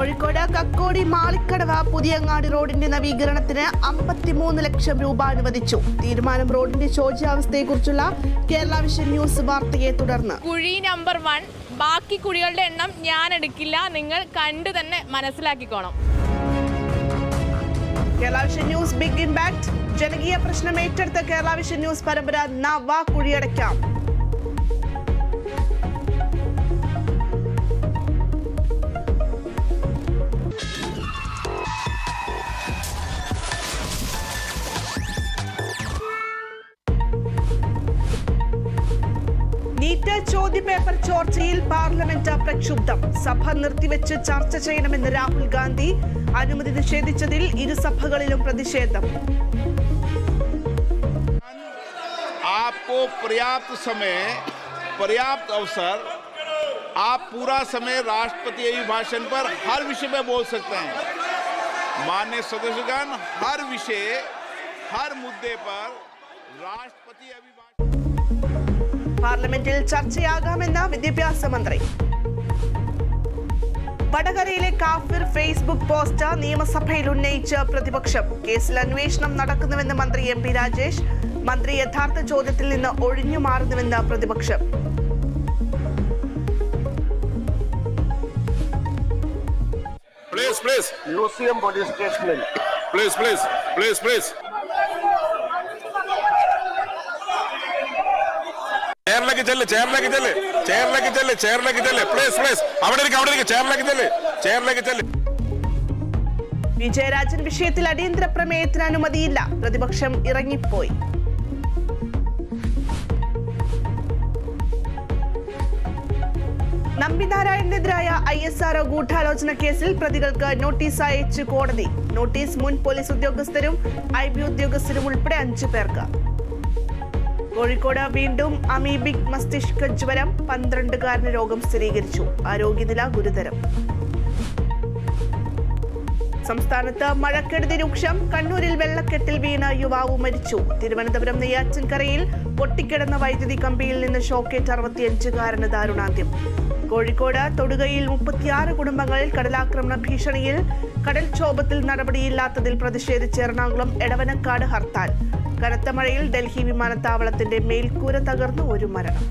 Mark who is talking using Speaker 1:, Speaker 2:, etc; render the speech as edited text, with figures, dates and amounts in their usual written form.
Speaker 1: കോഴിക്കോട് കക്കോടി മാളിക്കടവ് പുതിയങ്ങാടി റോഡിന്റെ നവീകരണത്തിന് 53 ലക്ഷം രൂപ അനുവദിച്ചു. തീരുമാനം റോഡിന്റെ ശോച്യാവസ്ഥയെക്കുറിച്ചുള്ള കേരള വിഷൻ ന്യൂസ് വാർത്തയെ തുടർന്ന്.
Speaker 2: കുഴി നമ്പർ 1, ബാക്കി കുഴികളുടെ എണ്ണം ഞാൻ എടുക്കില്ല, നിങ്ങൾ കണ്ടു തന്നെ മനസ്സിലാക്കിക്കോണം.
Speaker 1: Kerala vision news big impact. ജനകീയ പ്രശ്നം ഏറ്റെടുത്ത കേരള വിഷൻ ന്യൂസ് പരമ്പര നവ കുഴിയടയ്ക്കാം. നീറ്റ് ചോദ്യപേപ്പർ ചോർച്ചയിൽ പാർലമെന്റ് പ്രക്ഷുബ്ധം. സഭ നിർത്തിവെച്ച് ചർച്ച ചെയ്യണമെന്ന് രാഹുൽ ഗാന്ധി. അനുമതി നിഷേധിച്ചതിൽ ഇരുസഭകളിലും പ്രതിഷേധം.
Speaker 3: आपको पर्याप्त समय, पर्याप्त अवसर, आप पूरा समय राष्ट्रपति अभिभाषण पर हर विषय में बोल सकते हैं. माननीय सदस्यगण, हर विषय, हर मुद्दे पर राष्ट्रपति अभिभाषण.
Speaker 1: പാർലമെന്റിൽ ചർച്ചയാകാമെന്ന് വിദ്യാഭ്യാസ മന്ത്രി. വടകരയിലെ കാഫിർ ഫേസ്ബുക്ക് പോസ്റ്റ് നിയമസഭയിൽ ഉന്നയിച്ച് പ്രതിപക്ഷം. കേസിൽ അന്വേഷണം നടക്കുന്നുവെന്ന് മന്ത്രി MP രാജേഷ്. മന്ത്രി യഥാർത്ഥ ചോദ്യത്തിൽ നിന്ന് ഒഴിഞ്ഞു മാറുന്നുവെന്ന് പ്രതിപക്ഷം. വിജയരാജൻ വിഷയത്തിൽ അടിയന്തര പ്രമേയത്തിന് അനുമതിയില്ല. പ്രതിപക്ഷം ഇറങ്ങിപ്പോയി. നമ്പിനാരായണനെതിരായ ISRO ഗൂഢാലോചന കേസിൽ പ്രതികൾക്ക് നോട്ടീസ് അയച്ചു കോടതി. നോട്ടീസ് മുൻ പോലീസ് ഉദ്യോഗസ്ഥരും IB ഉദ്യോഗസ്ഥരും ഉൾപ്പെടെ 5 പേർക്ക്. കോഴിക്കോട് വീണ്ടും അമീബിക് മസ്തിഷ്ക ജ്വരം. 12-കാരന് രോഗം സ്ഥിരീകരിച്ചു. ആരോഗ്യനില ഗുരുതരം. സംസ്ഥാനത്ത് മഴക്കെടുതി രൂക്ഷം. കണ്ണൂരിൽ വെള്ളക്കെട്ടിൽ വീണ യുവാവ് മരിച്ചു. തിരുവനന്തപുരം നെയ്യാറ്റിൻകരയിൽ പൊട്ടിക്കിടന്ന വൈദ്യുതി കമ്പിയിൽ നിന്ന് ഷോക്കേറ്റ് 65-കാരന് ദാരുണാന്ത്യം. കോഴിക്കോട് തൊടുകയിൽ 36 കുടുംബങ്ങളിൽ കടലാക്രമണ ഭീഷണിയിൽ. കടൽക്ഷോഭത്തിൽ നടപടിയില്ലാത്തതിൽ പ്രതിഷേധിച്ച് എറണാകുളം എടവനക്കാട് ഹർത്താൽ. കനത്ത മഴയിൽ ഡൽഹി വിമാനത്താവളത്തിന്റെ മേൽക്കൂര തകർന്നു 1 മരണം.